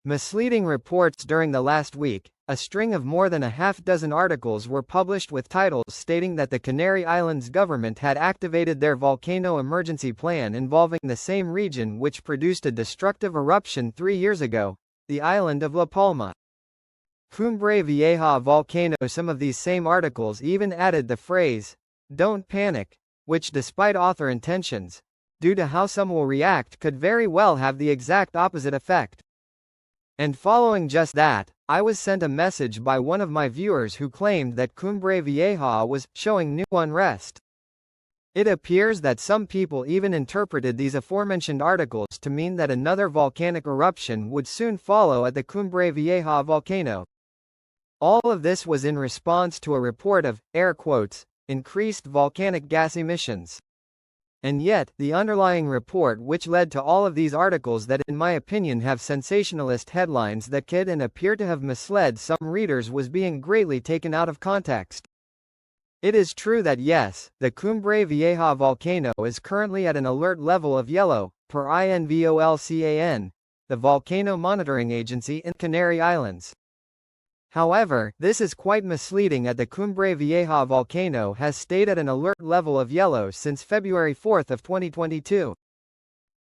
Misleading reports. During the last week, a string of more than a half-dozen articles were published with titles stating that the Canary Islands government had activated their volcano emergency plan involving the same region which produced a destructive eruption 3 years ago, the island of La Palma. Cumbre Vieja Volcano. Some of these same articles even added the phrase, "Don't panic," which, despite author intentions, due to how some will react, could very well have the exact opposite effect. And following just that, I was sent a message by one of my viewers who claimed that Cumbre Vieja was showing new unrest. It appears that some people even interpreted these aforementioned articles to mean that another volcanic eruption would soon follow at the Cumbre Vieja volcano. All of this was in response to a report of, air quotes, increased volcanic gas emissions. And yet, the underlying report which led to all of these articles that in my opinion have sensationalist headlines that could and appear to have misled some readers was being greatly taken out of context. It is true that yes, the Cumbre Vieja volcano is currently at an alert level of yellow, per INVOLCAN, the Volcano Monitoring Agency in Canary Islands. However, this is quite misleading as the Cumbre Vieja volcano has stayed at an alert level of yellow since February 4 of 2022.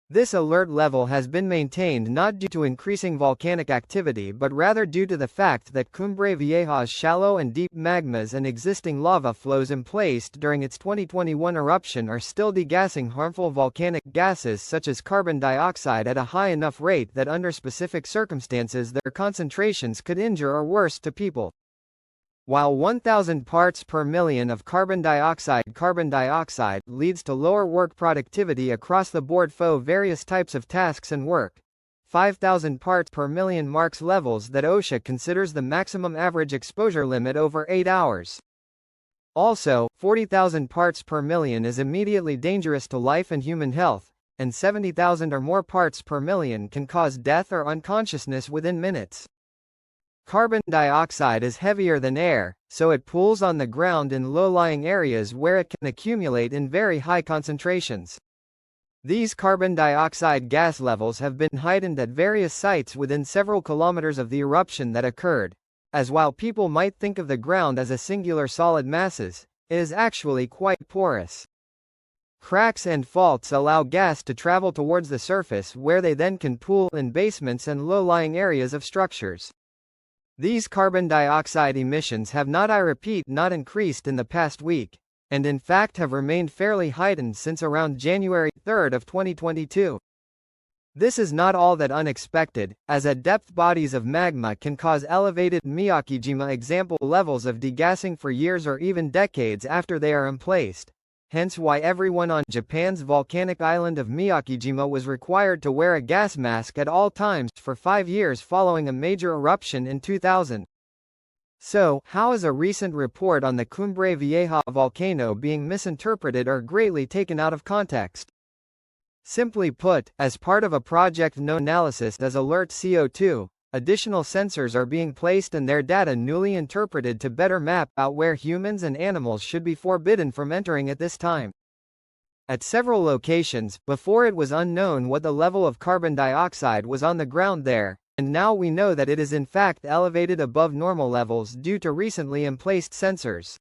This alert level has been maintained not due to increasing volcanic activity but rather due to the fact that Cumbre Vieja's shallow and deep magmas and existing lava flows emplaced during its 2021 eruption are still degassing harmful volcanic gases such as carbon dioxide at a high enough rate that under specific circumstances their concentrations could injure or worse to people. While 1,000 parts per million of carbon dioxide leads to lower work productivity across the board for various types of tasks and work, 5,000 parts per million marks levels that OSHA considers the maximum average exposure limit over 8 hours. Also, 40,000 parts per million is immediately dangerous to life and human health, and 70,000 or more parts per million can cause death or unconsciousness within minutes. Carbon dioxide is heavier than air, so it pools on the ground in low-lying areas where it can accumulate in very high concentrations. These carbon dioxide gas levels have been heightened at various sites within several kilometers of the eruption that occurred, as while people might think of the ground as a singular solid masses, it is actually quite porous. Cracks and faults allow gas to travel towards the surface where they then can pool in basements and low-lying areas of structures. These carbon dioxide emissions have not increased in the past week, and in fact have remained fairly heightened since around January 3 of 2022. This is not all that unexpected, as at-depth bodies of magma can cause elevated Miyakijima example levels of degassing for years or even decades after they are emplaced. Hence why everyone on Japan's volcanic island of Miyakijima was required to wear a gas mask at all times for 5 years following a major eruption in 2000. So, how is a recent report on the Cumbre Vieja volcano being misinterpreted or greatly taken out of context? Simply put, as part of a project known analysis as Alert CO2, additional sensors are being placed and their data newly interpreted to better map out where humans and animals should be forbidden from entering at this time. At several locations, before it was unknown what the level of carbon dioxide was on the ground there, and now we know that it is in fact elevated above normal levels due to recently emplaced sensors.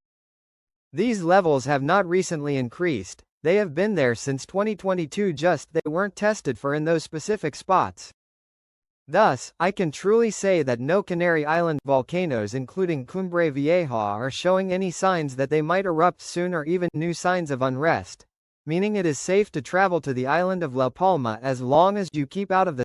These levels have not recently increased, they have been there since 2022, just they weren't tested for in those specific spots. Thus, I can truly say that no Canary Island volcanoes including Cumbre Vieja are showing any signs that they might erupt soon or even new signs of unrest, meaning it is safe to travel to the island of La Palma as long as you keep out of the